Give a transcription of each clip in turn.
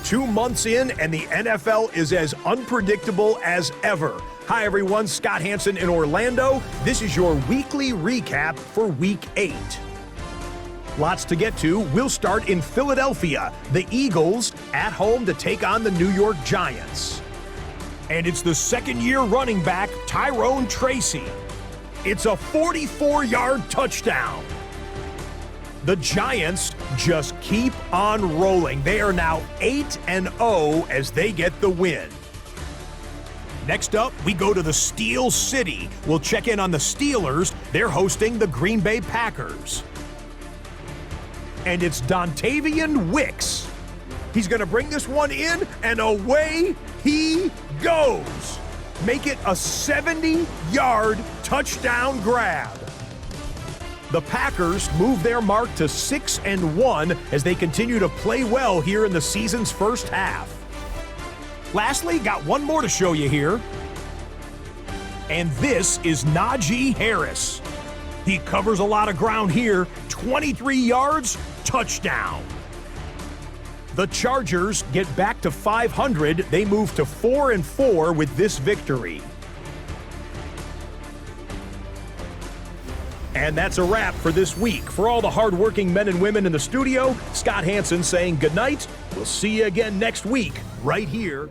2 months in, and the NFL is as unpredictable as ever. Hi, everyone. Scott Hansen in Orlando. This is your weekly recap for Week 8. Lots to get to. We'll start in Philadelphia. The Eagles at home to take on the New York Giants. And it's the second-year running back, Tyrone Tracy. It's a 44-yard touchdown. The Giants just keep on rolling. They are now 8-0 as they get the win. Next up, we go to the Steel City. We'll check in on the Steelers. They're hosting the Green Bay Packers. And it's Dontavian Wicks. He's going to bring this one in, and away he goes. Make it a 70-yard touchdown grab. The Packers move their mark to 6-1 as they continue to play well here in the season's first half. Lastly, got one more to show you here. And this is Najee Harris. He covers a lot of ground here, 23 yards, touchdown. The Chargers get back to 500. They move to 4-4 with this victory. And that's a wrap for this week. For all the hardworking men and women in the studio, Scott Hansen saying goodnight. We'll see you again next week, right here.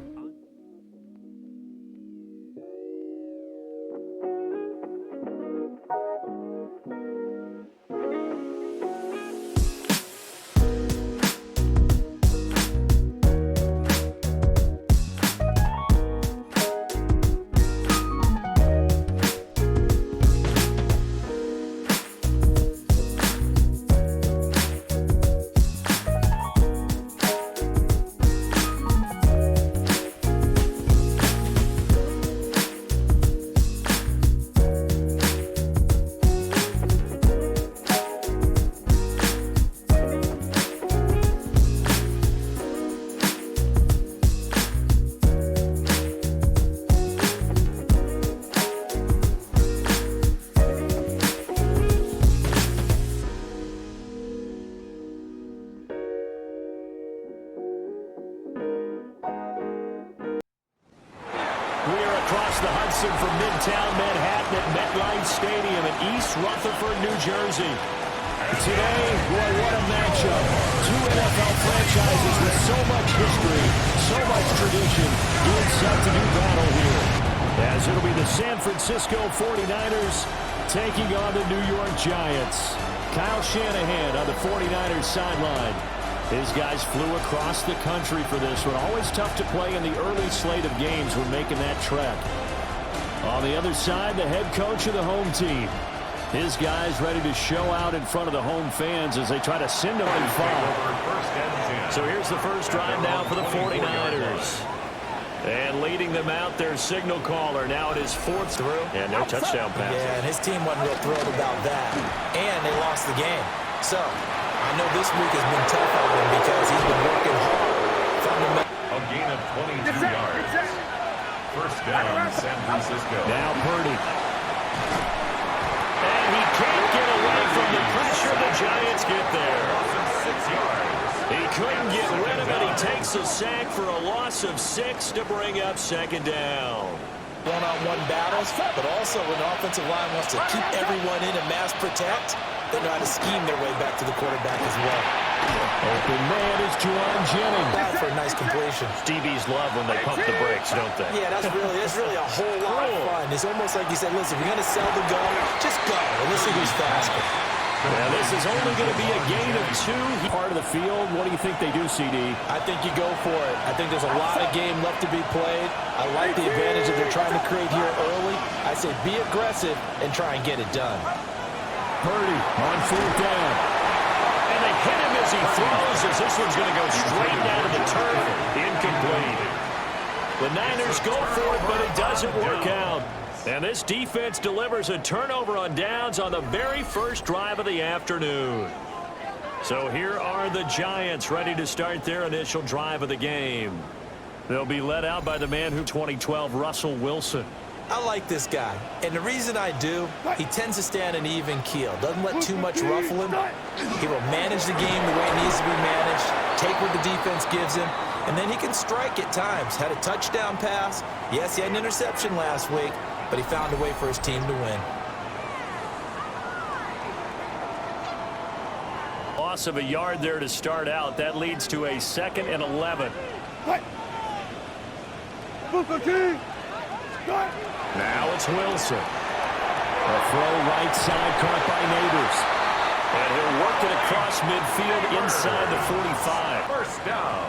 Across the Hudson from Midtown Manhattan at MetLife Stadium in East Rutherford, New Jersey. Today, what a matchup. Two NFL franchises with so much history, so much tradition, doing set to do battle here. As it'll be the San Francisco 49ers taking on the New York Giants. Kyle Shanahan on the 49ers sideline. His guys flew across the country for this one. Always tough to play in the early slate of games when making that trek. On the other side, the head coach of the home team. His guys ready to show out in front of the home fans as they try to send them on fire. So here's the first drive now for the 49ers. And leading them out, their signal caller. Now it is fourth through. And no touchdown pass. Yeah, and his team wasn't real thrilled about that. And they lost the game. So I know this week has been tough on him because he's been working hard. A gain of 22 yards. First down, San Francisco. Now Purdy. And he can't get away from the pressure. The Giants get there. 6 yards. He couldn't get rid of it. He takes a sack for a loss of 6 to bring up second down. One-on-one battles, but also when the offensive line wants to keep everyone in and mass protect, they know how to scheme their way back to the quarterback as well. Open man is Juwan Jennings. That for a nice completion. DBs love when they pump the brakes, don't they? Yeah, that's really a whole lot of fun. It's almost like you said, listen, if you're going to sell the gun, just go. And let's see who's faster. Now, this is only going to be a gain of 2. Part of the field, what do you think they do, CD? I think you go for it. I think there's a lot of game left to be played. I like the advantage that they're trying to create here early. I say be aggressive and try and get it done. Purdy on fourth down. And they hit him as he throws, as this one's going to go straight down to the turf. Incomplete. The Niners go for it, but it doesn't work out. And this defense delivers a turnover on downs on the very first drive of the afternoon. So here are the Giants ready to start their initial drive of the game. They'll be led out by the man who 2012, Russell Wilson. I like this guy, and the reason I do, he tends to stay on an even keel. Doesn't let too much ruffle him. He will manage the game the way it needs to be managed. take what the defense gives him, and then he can strike at times. Had a touchdown pass. Yes, he had an interception last week, but he found a way for his team to win. Loss of a yard there to start out. That leads to a 2nd and 11. Now it's Wilson. A throw right side caught by Neighbors. And he'll work it across midfield inside the 45. First down.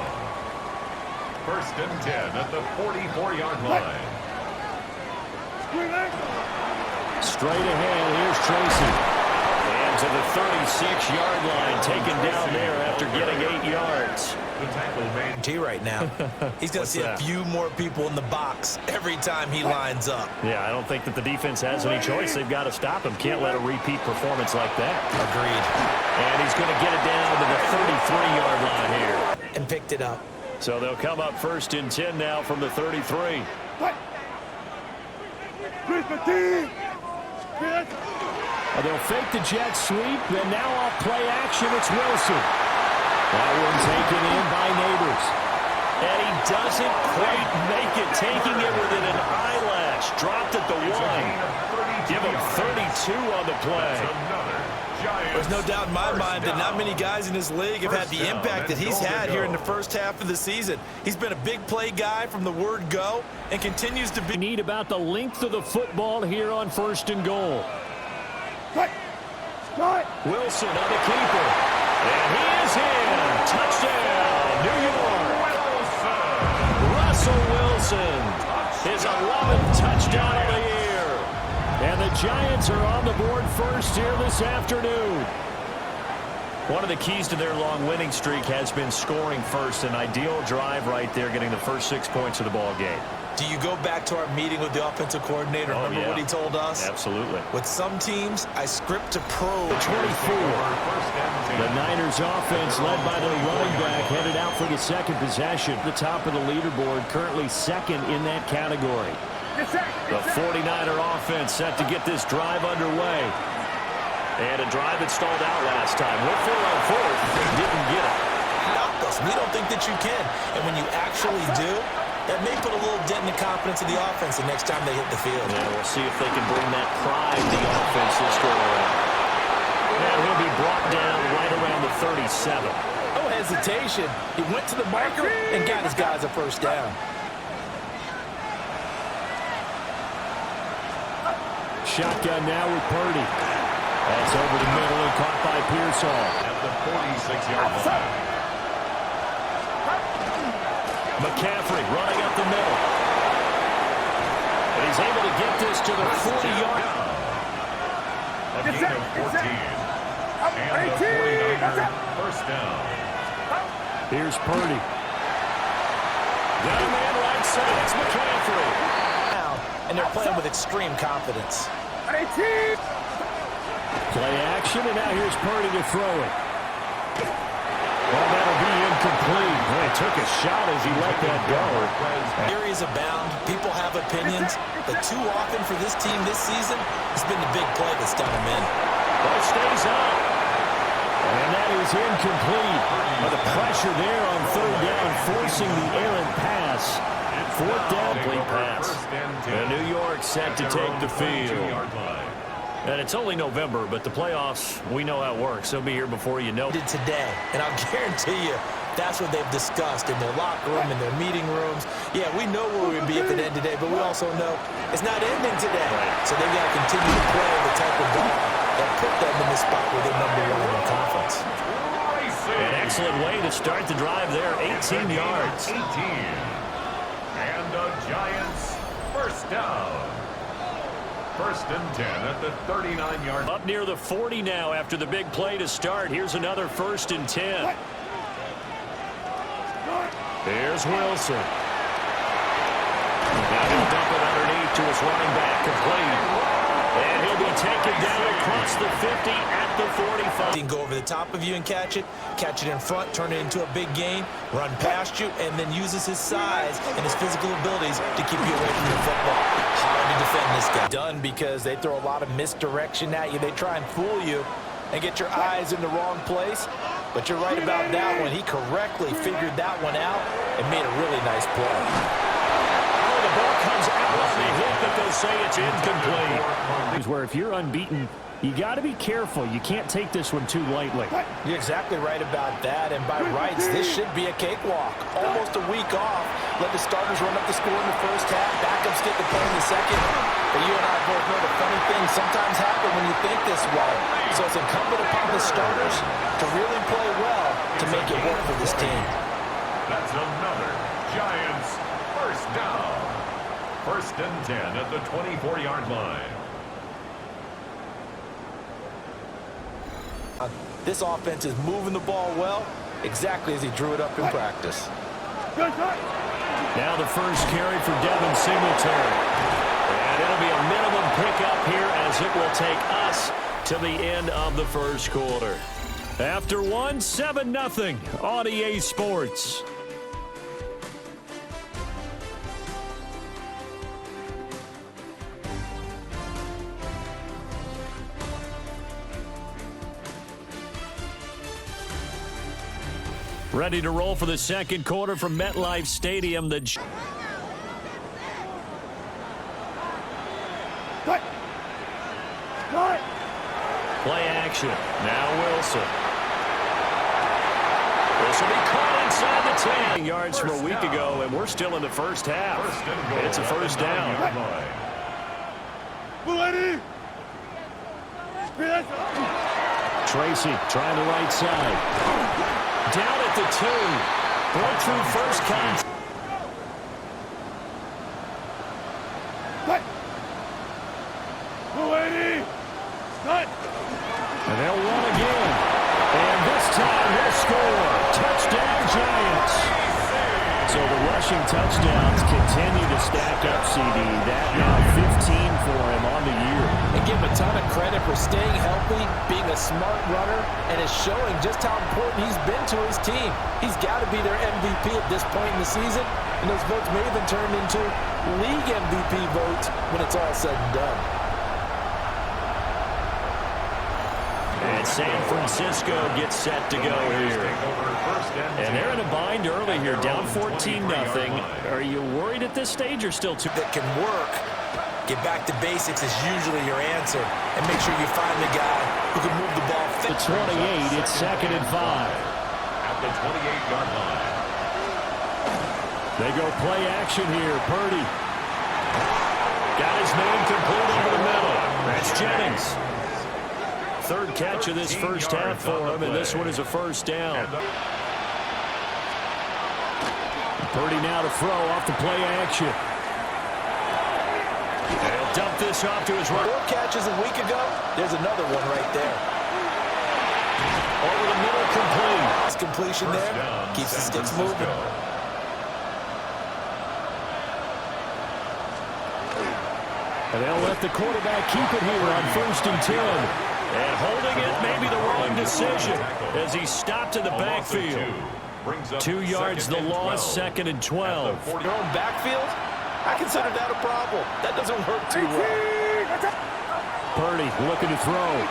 1st and 10 at the 44-yard line. Straight ahead, here's Tracy. And to the 36-yard line, taken down there after getting 8 yards. The tackle made T right now. He's going to see a few more people in the box every time he lines up. Yeah, I don't think that the defense has any choice. They've got to stop him. Can't let a repeat performance like that. Agreed. And he's going to get it down to the 33-yard line here. And picked it up. So they'll come up 1st and 10 now from the 33. They'll fake the jet sweep, and now off play action, it's Wilson. That one taken in by Neighbors. And he doesn't quite make it, taking it within an eyelash. Dropped at the 1. Give him 32 on the play. There's no doubt in my mind that not many guys in this league have had the impact that he's had here in the first half of the season. He's been a big play guy from the word go and continues to be. Need about the length of the football here on 1st and goal. Wilson on the keeper. And he is in. Touchdown, New York. Russell Wilson. His 11th touchdown of the year. And the Giants are on the board first here this afternoon. One of the keys to their long winning streak has been scoring first. An ideal drive right there, getting the first 6 points of the ball game. Do you go back to our meeting with the offensive coordinator? Remember what he told us? Absolutely. With some teams, I script to probe. 24. The Niners offense led by their running back headed out for the 2nd possession. The top of the leaderboard, currently 2nd in that category. The 49er offense set to get this drive underway. And a drive that stalled out last time. Went for it on 4th. Didn't get it. Knock us. We don't think that you can. And when you actually do, that may put a little dent in the confidence of the offense the next time they hit the field. Yeah, we'll see if they can bring that pride to the offense this go around. And he'll be brought down right around the 37. No hesitation. He went to the marker and got his guys a first down. Shotgun now with Purdy. That's over the middle and caught by Pearsall. at the 46-yard line. McCaffrey running up the middle. And he's able to get this to the 40-yard. A gain of 14. And the 49er first down. Here's Purdy. Got a man right side. It's McCaffrey. And they're playing with extreme confidence. Play action, and now here's Purdy to throw it. Well, that'll be incomplete. Well, he took a shot as he let that go. Theories abound. People have opinions. But too often for this team this season, it's been the big play that's done them in. But it stays up. And that is incomplete. Well, the pressure there on 3rd down, forcing the errant pass. 4th down, complete pass. And New York set to take the field. And it's only November, but the playoffs, we know how it works. They'll be here before you know it. Today, and I'll guarantee you, that's what they've discussed in their locker room, in their meeting rooms. Yeah, we know where we'll be at the end today, but we also know it's not ending today. So they've got to continue to play the type of ball that put them in the spot where they're #1 in the conference. An excellent way to start the drive there, 18 yards. 18. And the Giants first down. 1st and 10 at the 39-yard. Up near the 40 now after the big play to start. Here's another 1st and 10. Here's Wilson. Now he'll dump it underneath to his running back, complete. And he'll be taken down across the 50 at the 45. He can go over the top of you and catch it in front, turn it into a big gain, run past you, and then uses his size and his physical abilities to keep you away from the football. Hard to defend this guy. Done because they throw a lot of misdirection at you. They try and fool you and get your eyes in the wrong place. But you're right about that one. He correctly figured that one out and made a really nice play. Oh, the ball comes out on the hit, but they'll say it's incomplete. Where if you're unbeaten, you got to be careful. You can't take this one too lightly. You're exactly right about that, and by rights, this should be a cakewalk. Almost a week off. Let the starters run up the score in the first half. Backups get the play in the second. But you and I both know the funny things sometimes happen when you think this way. So it's incumbent upon the starters to really play well to make it work for this team. That's another Giants first down. 1st and 10 at the 24-yard line. This offense is moving the ball well, exactly as he drew it up in practice. Now the first carry for Devin Singletary. And it'll be a minimum pickup here as it will take us to the end of the first quarter. After 7-0 on EA Sports. Ready to roll for the second quarter from MetLife Stadium. The play action. Now Wilson. This will be caught inside the 10 yards from a week ago, and we're still in the first half. It's a first down. Tracy trying the right side. Down at the 2. Broke through first contact. And they'll run again. And this time he'll score. Touchdown, Giants. So the rushing touchdowns continue to stack up, CD. That now 15 for him on the year. And give him a ton of credit for staying healthy, being a smart runner, and is showing just how important he's been to his team. He's got to be their MVP at this point in the season, and those votes may even turn into league MVP votes when it's all said and done. And San Francisco gets set to go here. And they're in a bind early here, down 14-0. Are you worried at this stage or still too? That can work. Get back to basics is usually your answer. And make sure you find the guy who can move the ball. The 28, it's 2nd and 5. At the 28-yard line. They go play action here. Purdy. Got his man complete over the middle. That's Jennings. Third catch of this first half for him, and this one is a first down. Purdy now to throw off the play action. They'll dump this off to his right. 4 catches a week ago. There's another one right there. Over the middle, complete. This completion there keeps the sticks moving. And they'll let the quarterback keep it here on 1st and 10. And holding it may be the wrong decision as he stopped in the backfield. 2 yards the loss, 2nd and 12. Your own backfield? I consider that a problem. That doesn't work too well. Purdy looking to throw.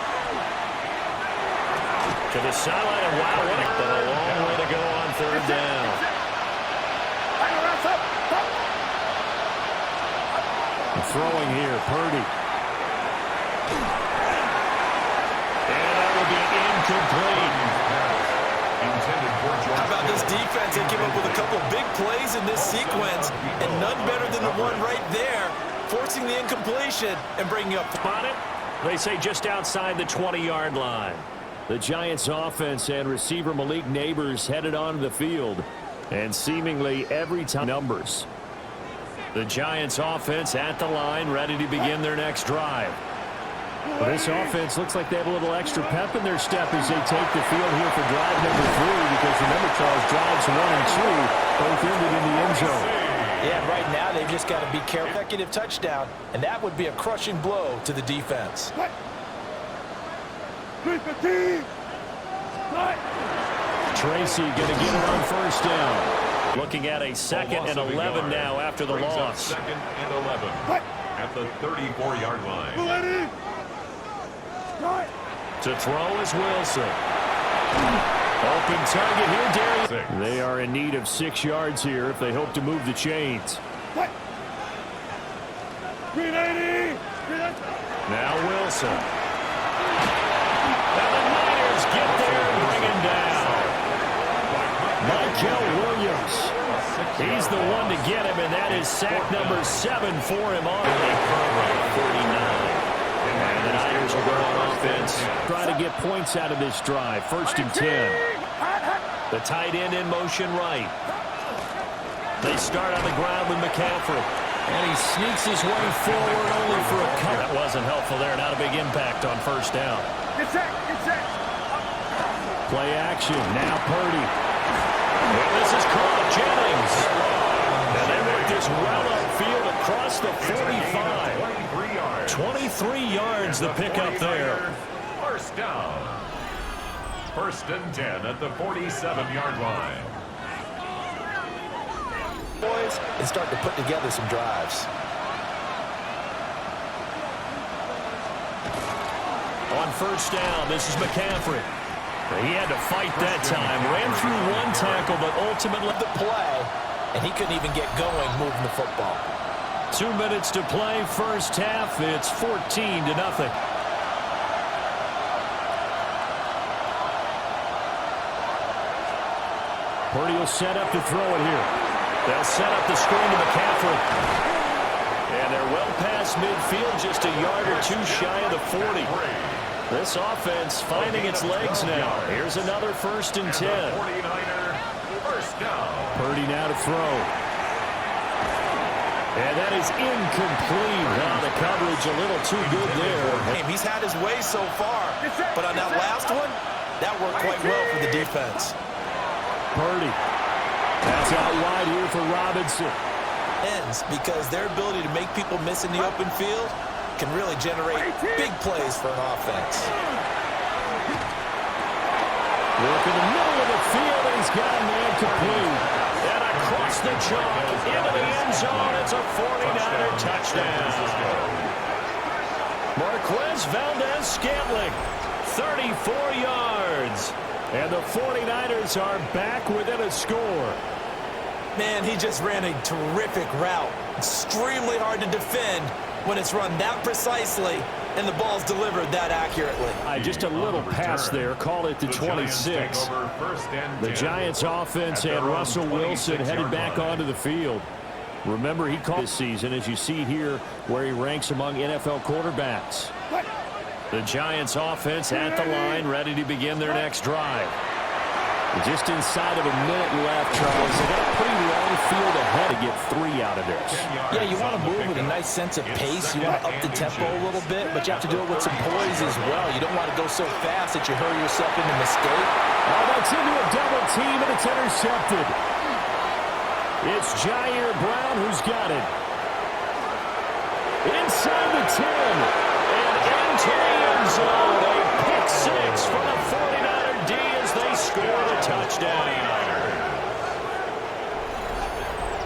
To the sideline, and wow, what a long way to go on 3rd down. Throwing here, Purdy. And that will be incomplete. How about this defense? They came up with a couple of big plays in this sequence, and none better than the one right there, forcing the incompletion and bringing up. Spot it. They say just outside the 20-yard line. The Giants offense and receiver Malik Neighbors headed onto the field, and seemingly every time numbers. The Giants offense at the line, ready to begin their next drive. Well, this offense looks like they have a little extra pep in their step as they take the field here for drive number 3, because remember, Charles, drives 1 and 2 both ended in the end zone. Yeah, right now they've just got to be careful. Consecutive touchdown, and that would be a crushing blow to the defense. Tracy going to get it on 1st down. Looking at a 2nd and 11 now after the loss. 2nd and 11 at the 34-yard line. To throw is Wilson. Open target here, Darius. 6. They are in need of 6 yards here if they hope to move the chains. Now Wilson. Now the Niners get there and bring him down. Michael Williams. He's the one to get him, and that is sack number 7 for him on a 49. And the Niners will go on offense. Try to get points out of this drive. 1st and 10. The tight end in motion right. They start on the ground with McCaffrey. And he sneaks his way forward only for a cut. That wasn't helpful there. Not a big impact on 1st down. Get set. Play action. Now Purdy. And this is caught. Jennings. And they work this well upfield across the 45. 23 yards the pickup there. 1st down. 1st and 10 at the 47-yard line. Boys, and start to put together some drives. On 1st down, this is McCaffrey. He had to fight that time. Ran through one tackle, but ultimately The play, and he couldn't even get going moving the football. 2 minutes to play. 1st half. It's 14-0. Purdy will set up to throw it here. They'll set up the screen to McCaffrey. And they're well past midfield, just a yard or 2 shy of the 40. This offense finding its legs now. Here's another 1st and 10. 49er, 1st down. Purdy now to throw. And that is incomplete. Now the coverage a little too good there. He's had his way so far, but on that last one, that worked quite well for the defense. Purdy. That's out wide here for Robinson. Ends because their ability to make people miss in the open field can really generate big plays for an offense. Work in the middle of the field, and he's got a man complete. And across the chalk, into the end zone, it's a 49er touchdown. Marquez Valdez-Scantling, 34 yards. And the 49ers are back within a score. Man, he just ran a terrific route. Extremely hard to defend when it's run that precisely and the ball's delivered that accurately. Just a little pass there. Call it the 26. The Giants offense and Russell Wilson headed back onto the field. Remember, he called this season, as you see here, where he ranks among NFL quarterbacks. The Giants offense at the line, ready to begin their next drive. Just inside of a minute left, Charles. They got a pretty long field ahead to get 3 out of this. Yeah, you want to move with a nice sense of pace. You want to up the tempo a little bit, but you have to do it with some poise as well. You don't want to go so fast that you hurry yourself into mistake. Oh, that's into a double team, and it's intercepted. It's Jair Brown who's got it. Inside the 10. And into the end zone. A pick 6 for the 49er D as they score the touchdown.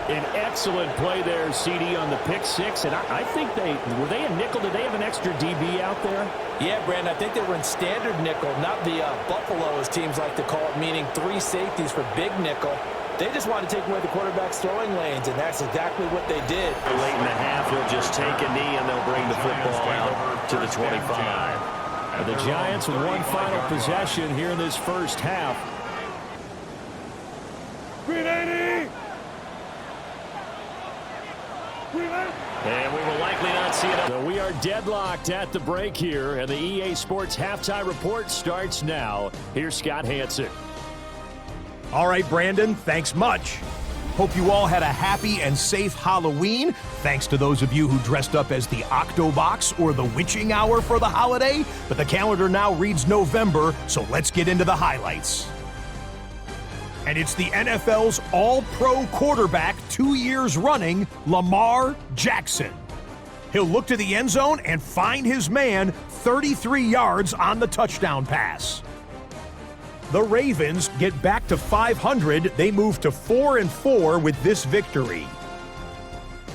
An excellent play there, CD, on the pick 6. And I think were they a nickel? Did they have an extra DB out there? Yeah, Brandon, I think they were in standard nickel, not the Buffalo, as teams like to call it, meaning 3 safeties for big nickel. They just wanted to take away the quarterback's throwing lanes, and that's exactly what they did. Late in the half, he'll just take a knee, and they'll bring the football out to the 25. The Giants with one final possession here in this first half. And we will likely not see it. So we are deadlocked at the break here, and the EA Sports Halftime Report starts now. Here's Scott Hanson. All right, Brandon, thanks much. Hope you all had a happy and safe Halloween. Thanks to those of you who dressed up as the Octobox or the Witching Hour for the holiday. But the calendar now reads November, so let's get into the highlights. And it's the NFL's all-pro quarterback 2 years running, Lamar Jackson. He'll look to the end zone and find his man 33 yards on the touchdown pass. The Ravens get back to 500. They move to 4-4 with this victory.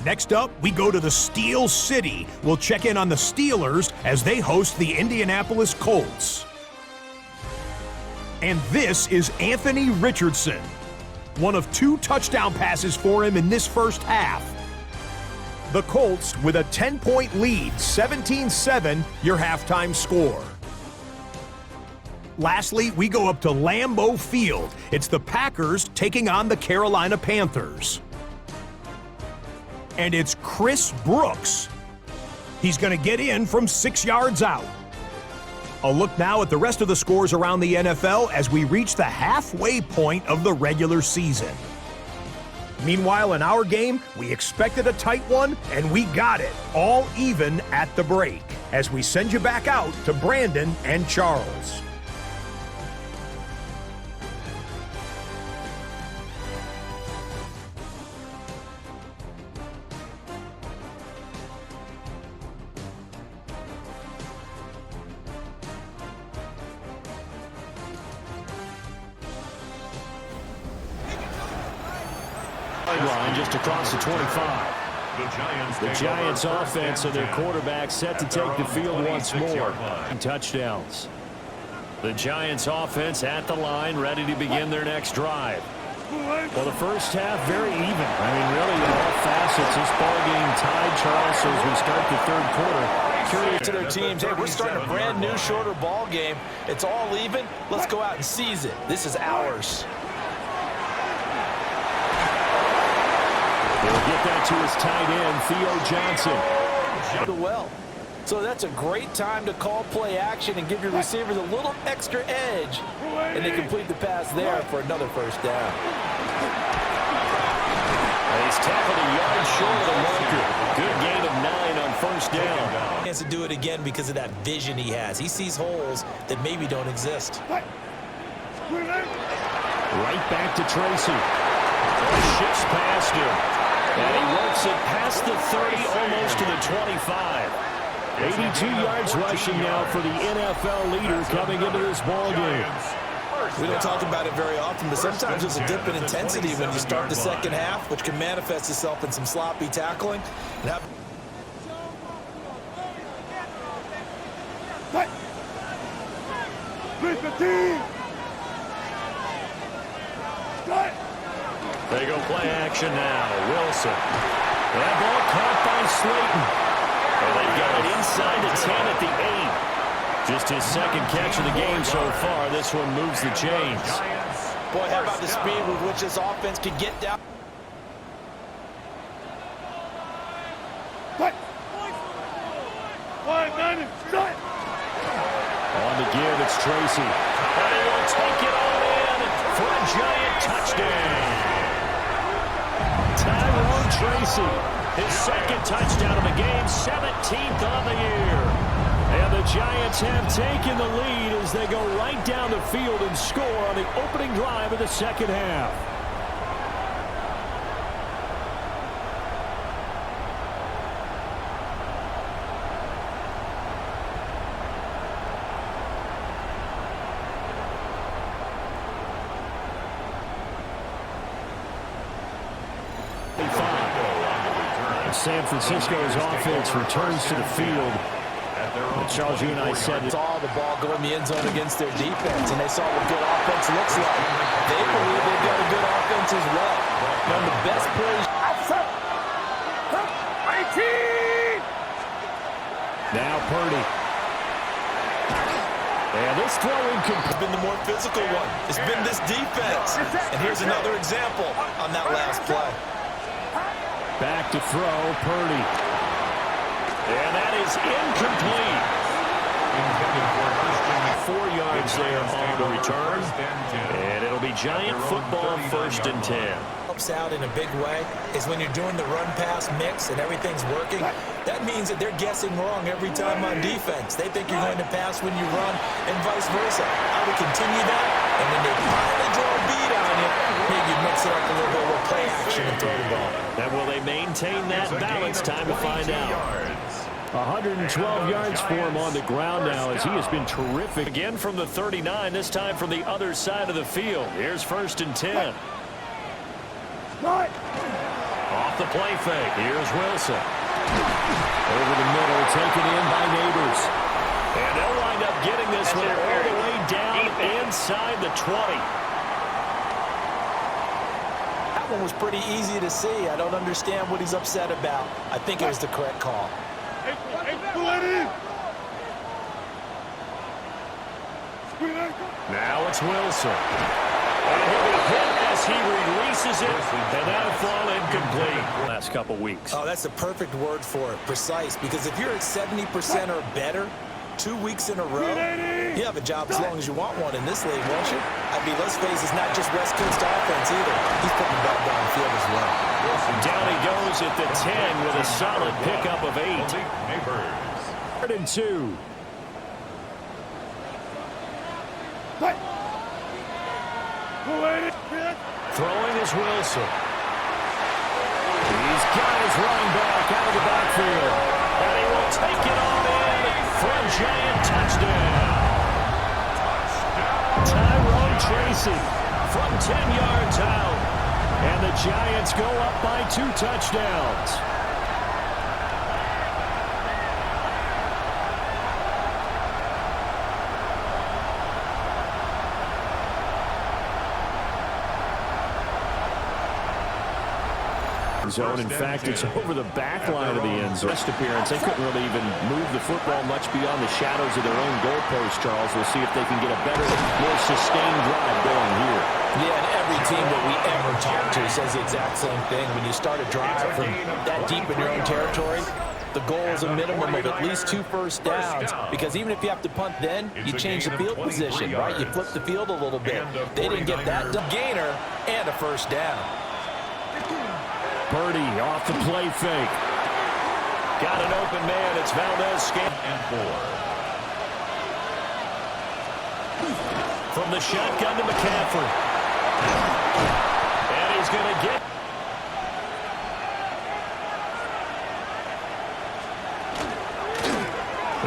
Next up, we go to the Steel City. We'll check in on the Steelers as they host the Indianapolis Colts. And this is Anthony Richardson. One of 2 touchdown passes for him in this first half. The Colts with a 10-point lead, 17-7, your halftime score. Lastly, we go up to Lambeau Field. It's the Packers taking on the Carolina Panthers. And it's Chris Brooks. He's going to get in from 6 yards out. A look now at the rest of the scores around the NFL as we reach the halfway point of the regular season. Meanwhile, in our game, we expected a tight one, and we got it, all even at the break, as we send you back out to Brandon and Charles. Line just across the 25. The Giants offense and their quarterback set to take the field once more. Touchdowns. The Giants offense at the line, ready to begin their next drive. Well, the first half, very even. I mean, really, in all facets, this ball game tied, Charles, so as we start the third quarter. Curious to their teams, hey, we're starting a brand new, shorter ball game. It's all even. Let's go out and seize it. This is ours. He'll get that to his tight end, Theo Johnson. Well, so that's a great time to call play action and give your receivers a little extra edge. And they complete the pass there for another first down. He's tackled a yard short of the marker. Good gain of 9 on first down. Chance to do it again because of that vision he has. He sees holes that maybe don't exist. Right back to Tracy. Shifts past him. And he works it past the 30, almost to the 25. 82 yards rushing now for the NFL leader coming into this ball game. We don't talk about it very often, but sometimes there's a dip in intensity when you start the second half, which can manifest itself in some sloppy tackling. They go play action now. Wilson. That ball caught by Slayton. And they've got it inside the 10 at the 8. Just his second catch of the game so far. This one moves the chains. Boy, how about the speed with which this offense can get down? On the give, it's Tracy. And he will take it all in for a Giant touchdown. Tyrone Tracy, his second touchdown of the game, 17th on the year. And the Giants have taken the lead as they go right down the field and score on the opening drive of the second half. San Francisco's offense returns to the field. And Charles, you and I said they saw the ball go in the end zone against their defense, and they saw what good offense looks like. They believe they've got a good offense as well. One of the best plays. Now Purdy. And this throwing has been the more physical one. It's been this defense. And here's another example on that last play. Back to throw, Purdy. And that is incomplete. 4 yards there on the return. And it'll be Giant football, 1st and 10. Helps out in a big way is when you're doing the run-pass mix and everything's working. That means that they're guessing wrong every time on defense. They think you're going to pass when you run and vice versa. I would continue that, and when they finally draw a beat on you, maybe mix it up a little bit with play action and throw the ball. And will they maintain that balance? Time to find out. 112 yards for him on the ground now as he has been terrific. Again from the 39, this time from the other side of the field. Here's 1st and 10. Off the play fake. Here's Wilson. Over the middle, taken in by Neighbors. And they'll wind up getting this one all the way down in inside the 20. That one was pretty easy to see. I don't understand what he's upset about. I think it was the correct call. Now it's Wilson. And he'll be hit as he releases it, and that'll fall incomplete. Last couple weeks. Oh, that's the perfect word for it, precise. Because if you're at 70% or better 2 weeks in a row, you have a job as long as you want one in this league, won't you? I mean, let's face it, it's not just West Coast offense either. He's putting the ball downfield as well. Down he goes at the 10 with a solid pickup of 8. 3rd and 2. Throwing is Wilson. He's got his running back out of the backfield. And he will take it on in for a giant touchdown. Tyrone Tracy from 10 yards out. And the Giants go up by 2 touchdowns. Zone. In fact, it's over the back line of the end zone. First appearance, they couldn't really even move the football much beyond the shadows of their own goalpost, Charles. We'll see if they can get a better, more sustained drive going here. Yeah, and every team that we ever talk to says the exact same thing. When you start a drive from that deep in your own territory, the goal is a minimum of at least 2 first downs, because even if you have to punt then, you change the field position, right? You flip the field a little bit. They didn't get that gainer and a first down. Purdy off the play fake. Got an open man. It's Valdez. And 4. From the shotgun to McCaffrey. And he's going to get.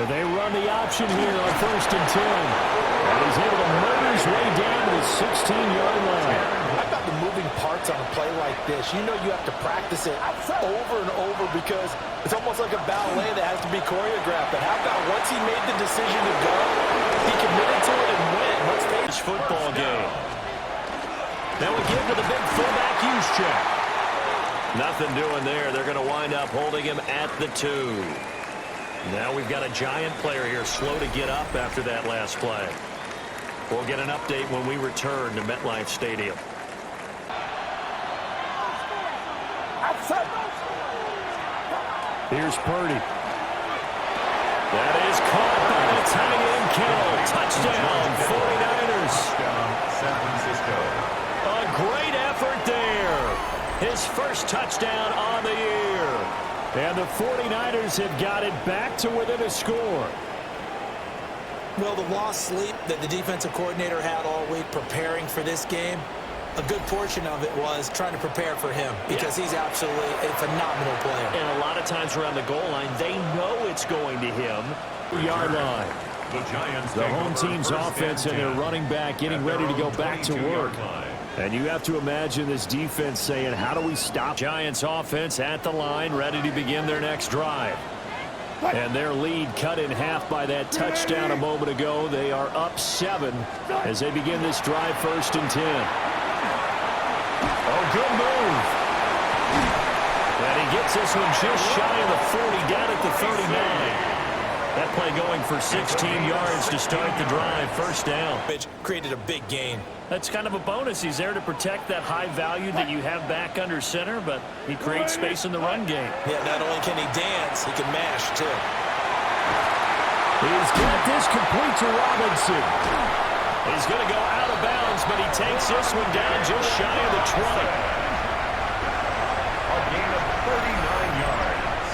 They run the option here on 1st and 10. And he's able to murder his way down to the 16-yard line. How about the moving parts on a play like this? You know you have to practice it over and over because it's almost like a ballet that has to be choreographed. But how about once he made the decision to go, he committed to it and went. Let's face this football game. Now we give to the big fullback use check. Nothing doing there. They're going to wind up holding him at the 2. Now we've got a Giant player here slow to get up after that last play. We'll get an update when we return to MetLife Stadium. Here's Purdy. That is caught by the tight end Kittle. Touchdown, 49ers. San Francisco. A great effort there. His first touchdown on the year. And the 49ers have got it back to within a score. Well, the lost sleep that the defensive coordinator had all week preparing for this game, a good portion of it was trying to prepare for him because he's absolutely a phenomenal player. And a lot of times around the goal line, they know it's going to him. Yard line. The home team's offense and their running back getting ready to go back to work. And you have to imagine this defense saying, how do we stop Giants offense at the line, ready to begin their next drive. And their lead cut in half by that touchdown a moment ago. They are up 7 as they begin this drive 1st and 10. Oh, good move. And he gets this one just shy of the 40, down at the 39. That play going for 16 yards to start the drive. 1st down. Which created a big gain. That's kind of a bonus. He's there to protect that high value that you have back under center, but he creates space in the run game. Yeah, not only can he dance, he can mash, too. He's got this complete to Robinson. He's going to go out of bounds, but he takes this one down just shy of the 20. A gain of 39 yards.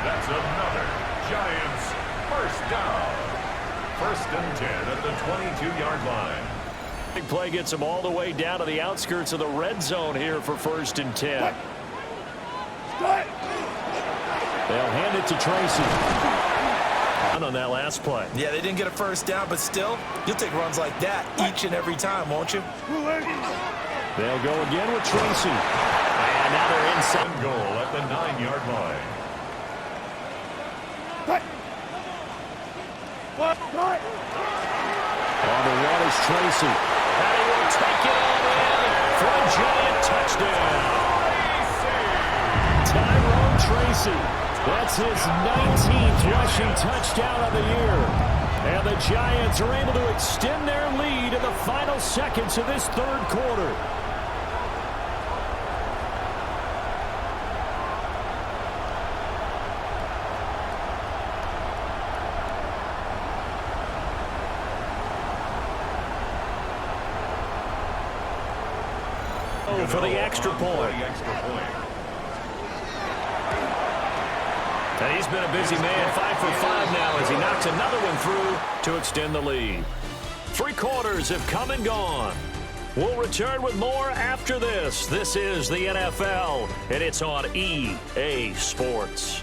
That's another Giants first down. 1st and 10 at the 22-yard line. Big play gets him all the way down to the outskirts of the red zone here for 1st and 10. They'll hand it to Tracy. On that last play. Yeah, they didn't get a first down, but still, you'll take runs like that each and every time, won't you? They'll go again with Tracy. And now they're inside. Goal at the 9-yard line. On the run is Tracy. And he will take it all in for a giant touchdown. Tyrone Tracy. That's his 19th rushing touchdown of the year. And the Giants are able to extend their lead in the final seconds of this third quarter. For the extra point. And he's been a busy man, 5 for 5 now as he knocks another one through to extend the lead. 3 quarters have come and gone. We'll return with more after this. This is the NFL, and it's on EA Sports.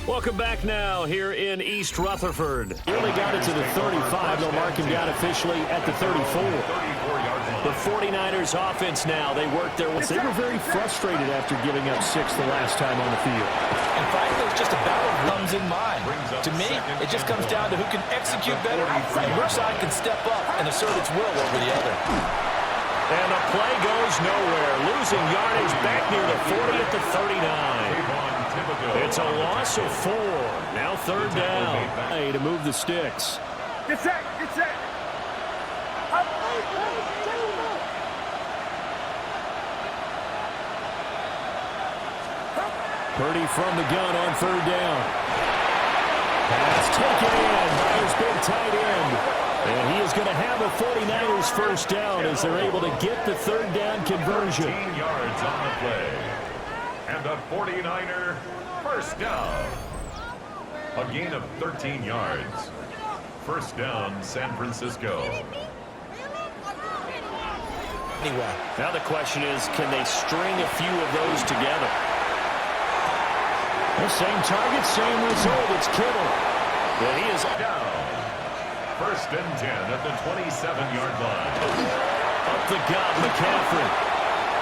Welcome back now here in East Rutherford. Nearly got it to the 35. They'll mark him down officially at the 34. The 49ers offense now, they worked their way. They were very frustrated after giving up 6 the last time on the field. And frankly, it's just a battle of thumbs in mind. To me, it just comes down to who can execute better and which side can step up and assert its will over the other. And the play goes nowhere. Losing yardage back near the 40 at the 39. It's a loss of 4. Now third down. Hey, to move the sticks. Get set, get set. Purdy from the gun on third down. Pass taken in by his big tight end. And he is going to have a 49ers first down as they're able to get the third down conversion. 13 yards on the play. And a 49er first down. A gain of 13 yards. First down, San Francisco. Anyway. Now the question is, can they string a few of those together? The same target, same result. It's Kittle. But he is down. First and 10 at the 27-yard line. Up the gut, McCaffrey.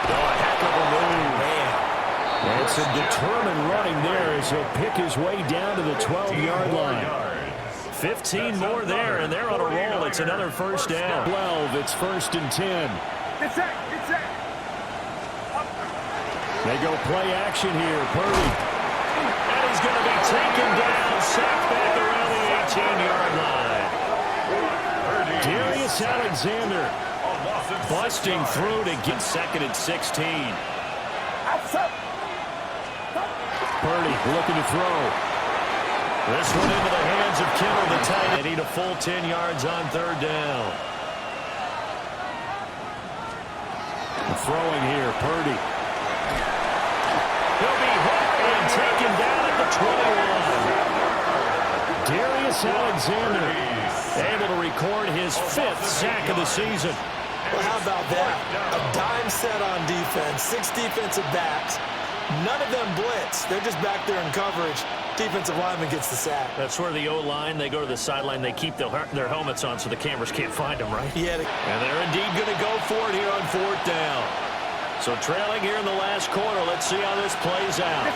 Oh, a heck of a move. Man. It's a determined running there as he'll pick his way down to the 12-yard line. 15 more there, and they're on a roll. It's another first down. 12, it's first and 10. Get set, get set. They go play action here. Purdy. And he's going to be taken down, sacked back around the 18-yard line. Darius Alexander busting through to get second and 16. Purdy looking to throw. This one into the hands of Kittle, the tight end. They need a full 10 yards on third down. Throwing here, Purdy. He'll be hit and taken down at the 21. Darius Alexander able to record his 5th sack of the season. Well, how about that? A dime set on defense, 6 defensive backs. None of them blitz. They're just back there in coverage. Defensive lineman gets the sack. That's where the O-line, they go to the sideline, they keep their helmets on so the cameras can't find them, right? Yeah. And they're indeed going to go for it here on 4th down. So trailing here in the last quarter. Let's see how this plays out.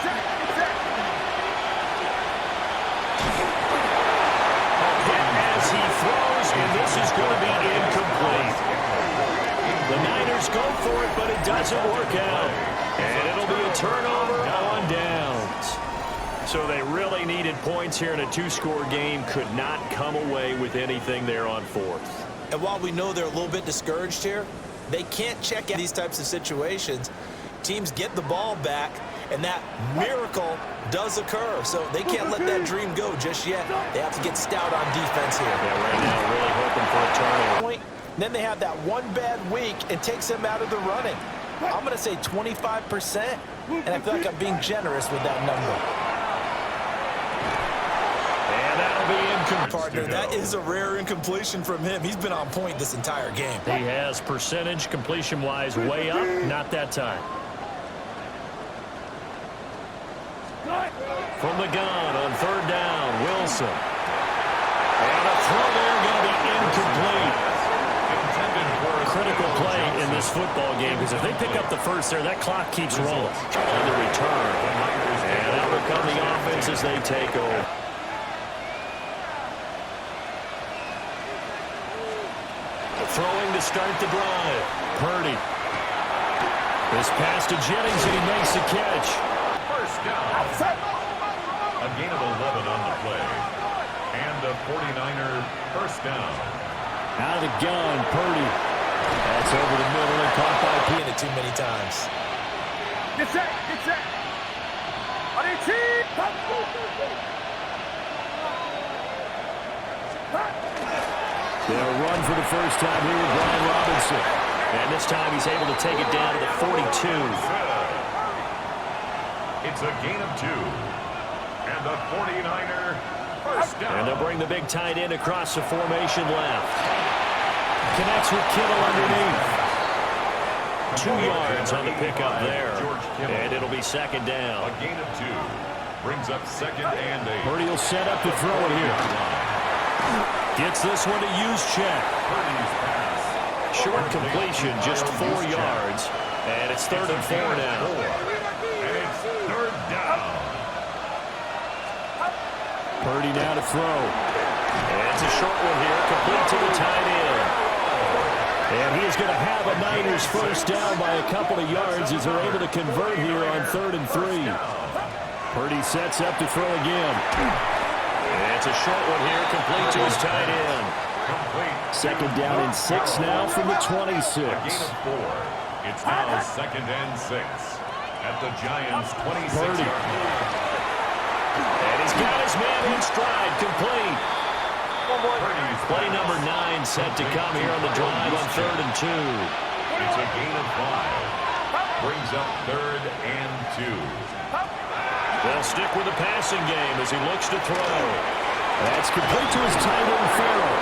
A hit as he throws, and this is going to be incomplete. The Niners go for it, but it doesn't work out. And it'll be a turnover on downs. So they really needed points here in a 2-score game. Could not come away with anything there on 4th. And while we know they're a little bit discouraged here, they can't check out these types of situations. Teams get the ball back, and that miracle does occur. So they can't let that dream go just yet. They have to get stout on defense here. Yeah, right now really hoping for a turnover. Then they have that one bad week and takes them out of the running. I'm going to say 25%, and I feel like I'm being generous with that number. And that'll be incomplete. Partner, that is a rare incompletion from him. He's been on point this entire game. He has percentage completion-wise way up. Not that time. From the gun on third down, Wilson. And a throw there going to be incomplete. critical play in this football game, because if they pick up the first there, that clock keeps rolling. On the return. And out will come the offense as they take over. Throwing to start the drive. Purdy. This pass to Jennings, and he makes the catch. First down. A gain of 11 on the play. And a 49er first down. Out of the gun, Purdy. That's over the middle and caught by Being it too many times. Get set, get set. They'll run for the first time here with Brian Robinson. And this time he's able to take it down to the 42. It's a gain of 2. And the 49er first down. And they'll bring the big tight end across the formation left. Connects with Kittle underneath. 2 yards on the pickup there. And it'll be second down. A gain of 2. Brings up second and 8. Purdy will set up to throw it here. Gets this one to Juszczyk. Short completion, just 4 yards. And it's 3rd and 4 now. And it's 3rd down. Purdy now to throw. And it's a short one here, complete to the tight end. And he is going to have a Niners first down by a couple of yards as they're able to convert here on 3rd and 3. Purdy sets up to throw again. And it's a short one here, complete to his tight end. Second down and 6 now from the 26. A gain of 4. It's now 2nd and 6 at the Giants' 26-yard line. And he's got his man in stride, complete. Play number 9 set to come here on the drive on 3rd and 2. It's a gain of 5. Brings up 3rd and 2. They'll stick with the passing game as he looks to throw. That's complete to his tight end, Farrell.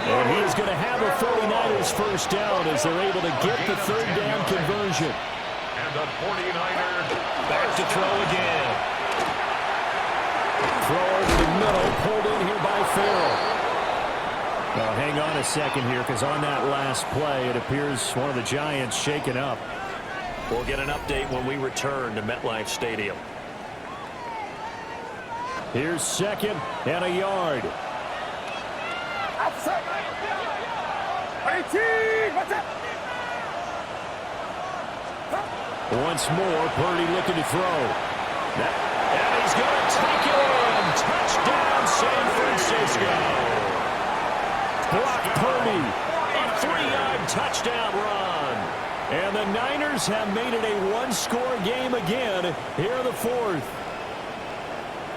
And he is going to have a 49ers first down as they're able to get the 3rd down conversion. And the 49er Back to throw again. Throw over the middle, pulled in here by Farrell. Now hang on a second here, because on that last play, it appears one of the Giants shaken up. We'll get an update when we return to MetLife Stadium. Here's 2nd and a yard. Once more, Purdy looking to throw. And he's going to take it in. Touchdown, San Francisco. Brock Purdy, a 3-yard touchdown run. And the Niners have made it a one-score game again here in the 4th.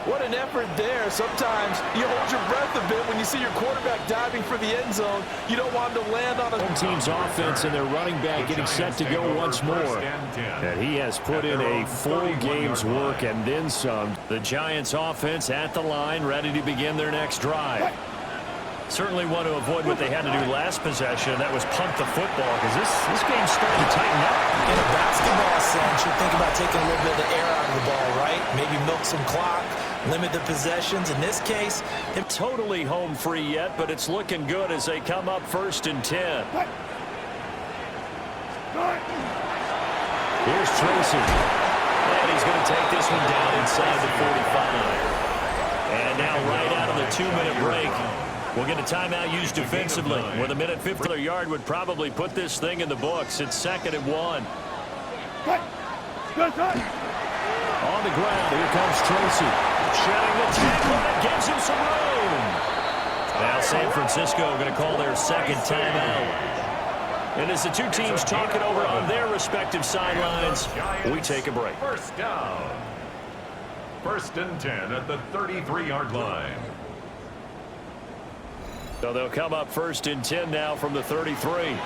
What an effort there. Sometimes you hold your breath a bit when you see your quarterback diving for the end zone. You don't want him to land on a home team's offense and their running back getting set to go once more. And he has put in a full game's work and then some. The Giants offense at the line, ready to begin their next drive. Certainly want to avoid what they had to do last possession. That was punt the football, because this game's starting to tighten up. In a basketball sense, you think about taking a little bit of the air out of the ball, right? Maybe milk some clock, limit the possessions. In this case, they're totally home free yet, but it's looking good as they come up 1st and 10. Here's Tracy. And he's going to take this one down inside the 45. And now right out of the 2-minute break, we'll get a timeout used defensively. With a minute 50 yard would probably put this thing in the books. It's 2nd and 1. On the ground, here comes Tracy. Shedding the tackle, that gives him some room. Now San Francisco going to call their 2nd timeout. And as the two teams talk it over on their respective sidelines, we take a break. First down. 1st and 10 at the 33-yard line. So they'll come up 1st and 10 now from the 33.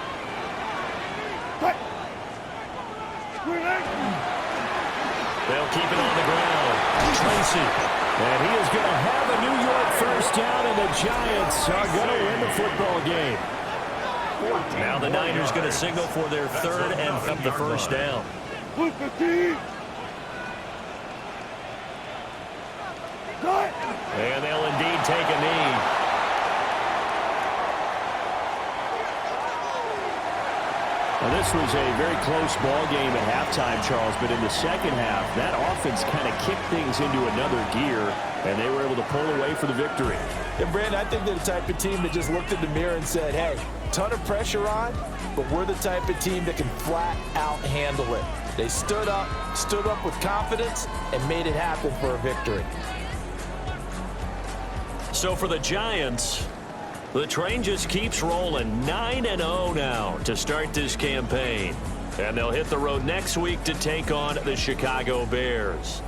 They'll keep it on the ground. Tracy. And he is going to have a New York first down, and the Giants are going to win the football game. Now the Niners going to signal for their 3rd and up the first down. And they'll indeed take a knee. This was a very close ball game at halftime, Charles, but in the second half, that offense kind of kicked things into another gear, and they were able to pull away for the victory. And, Brandon, I think they're the type of team that just looked in the mirror and said, hey, ton of pressure on, but we're the type of team that can flat out handle it. They stood up with confidence, and made it happen for a victory. So for the Giants, the train just keeps rolling. 9-0 now to start this campaign. And they'll hit the road next week to take on the Chicago Bears.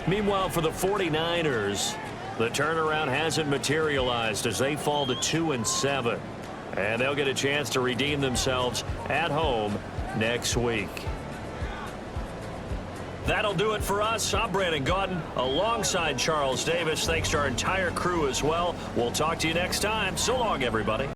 Meanwhile, for the 49ers, the turnaround hasn't materialized as they fall to 2-7. And they'll get a chance to redeem themselves at home next week. That'll do it for us. I'm Brandon Gaudin alongside Charles Davis. Thanks to our entire crew as well. We'll talk to you next time. So long, everybody.